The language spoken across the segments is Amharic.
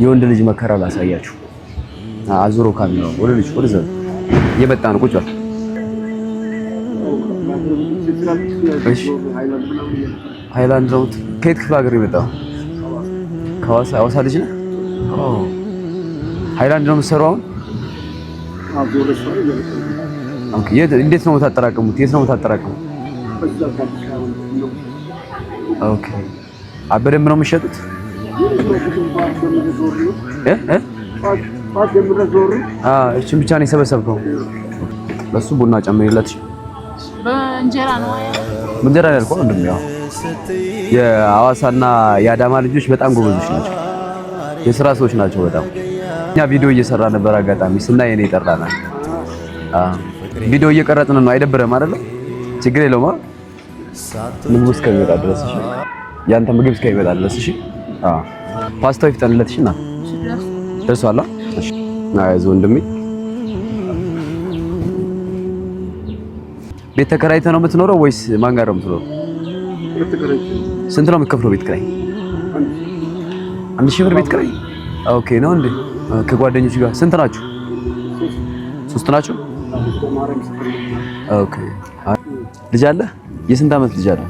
የወንድ ልጅ መከራ ላሳያችሁ። አዙሮ ካሜራው ወደ ልጅ ወደ ዘ እየመጣ ነው። ቁጭ በል። እሺ ሃይላንድ ነው። ከየት ክፍለ ሀገር የመጣው? ከሐዋሳ ልጅ ነህ? ሃይላንድ ነው የምትሰራው አሁን? ኦኬ። እንዴት ነው የምታጠራቅሙት? የት ነው የምታጠራቅሙት? ኦኬ። በደንብ ነው የምትሸጡት? እቺን ብቻ ነው የሰበሰብከው? በሱ ቡና ጨምሪለት። በእንጀራ ነው እንጀራ ያልከው እንደም ያው የሐዋሳና የአዳማ ልጆች በጣም ጎበዞች ናቸው። የስራ ሰዎች ናቸው በጣም። እኛ ቪዲዮ እየሰራ ነበር አጋጣሚ ስናይ እኔ ጠራናል። ቪዲዮ እየቀረጽን ነው። አይደብረም አይደል? ችግር የለውም። ምግቡ እስከሚመጣ ድረስ እሺ። ያንተ ምግብ እስከሚመጣ ድረስ እሺ። ፓስታው ይፍጠንለት እሺ። እና ደርሷል። እሺ አይዞህ ወንድሜ። ቤት ተከራይተህ ነው የምትኖረው ወይስ ማን ጋር ነው የምትኖረው? ስንት ነው የምትከፍለው ቤት ኪራይ? 1000 ብር ቤት ኪራይ። ኦኬ ነው እንዴ? ከጓደኞች ጋር ስንት ናችሁ? 3 ናችሁ? ኦኬ። ልጅ አለ? የስንት ዓመት ልጅ አለ?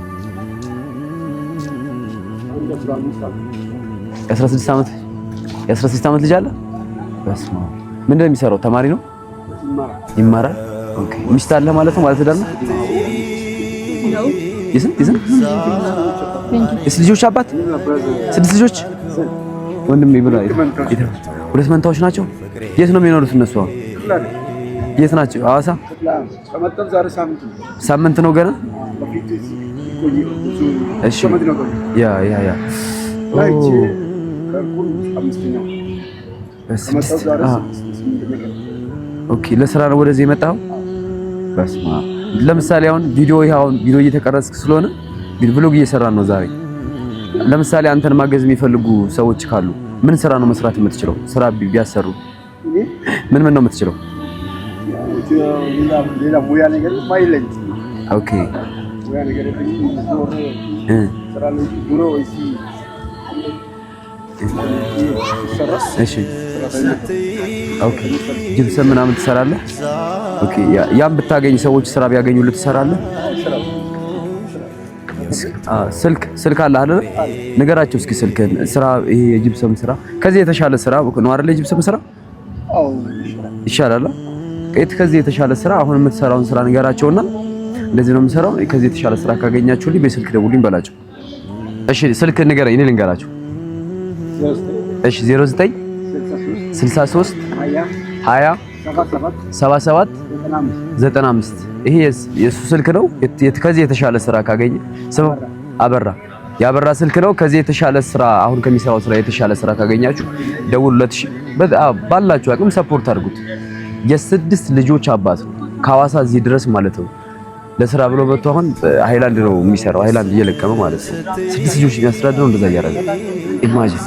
16 ዓመት። የ16 ዓመት ልጅ አለ? በስመ አብ። ምንድን ነው የሚሰራው? ተማሪ ነው? ይማራል። ኦኬ። ሚስት አለ ማለት ነው? ማለት አይደለም? የስንት ልጆች አባት? 6 ልጆች ወንድም ይብራ። ሁለት መንታዎች ናቸው። የት ነው የሚኖሩት እነሱ? የት ናቸው? ሐዋሳ። ሳምንት ነው ገና። እሺ ያ ኦኬ። ለስራ ነው ወደዚህ የመጣው? በስማ ለምሳሌ አሁን ቪዲዮ እየተቀረጽክ ስለሆነ ብሎግ እየሰራን ነው ዛሬ። ለምሳሌ አንተን ማገዝ የሚፈልጉ ሰዎች ካሉ ምን ስራ ነው መስራት የምትችለው? ስራ ቢያሰሩ ምን ነው የምትችለው? ሌላ ሙያ ነገር ማይለኝ። ኦኬ ሙያ ነገር ስራ ላይ ዱሮ ወይስ እሺ ኦኬ። ጅብሰም ምናምን ትሰራለህ? ኦኬ። ያም ብታገኝ ሰዎች ስራ ቢያገኙልህ ትሰራለህ? ስልክ አለ አይደል? ንገራቸው እስኪ ስልክህን። ስራ ይሄ የጅብሰም ስራ ከዚህ የተሻለ ስራ ነው አይደል? የጅብሰም ስራ ይሻላል። ከዚህ የተሻለ ስራ አሁን የምትሰራውን ስራ ንገራቸውና እንደዚህ ነው የምሰራው፣ ከዚህ የተሻለ ስራ ካገኛችሁልኝ በስልክ ደውሉኝ በላቸው። እሺ ስልክ ንገረኝ፣ እኔ ልንገራቸው። እሺ 09 63 20 77 95 ይሄ የሱ ስልክ ነው። ከዚህ የተሻለ ስራ ካገኘ ስም አበራ ያበራ ስልክ ነው። ከዚህ የተሻለ ስራ አሁን ከሚሰራው ስራ የተሻለ ስራ ካገኛችሁ ደውሉለት። እሺ ባላችሁ አቅም ሰፖርት አድርጉት። የ6 ልጆች አባት ነው ከሐዋሳ እዚህ ድረስ ማለት ነው። ለስራ ብሎ መጥቶ አሁን ሃይላንድ ነው የሚሰራው። ሃይላንድ እየለቀመ ማለት ነው። 6 ልጆች የሚያስተዳድረው እንደዛ እያደረገ ኢማጂን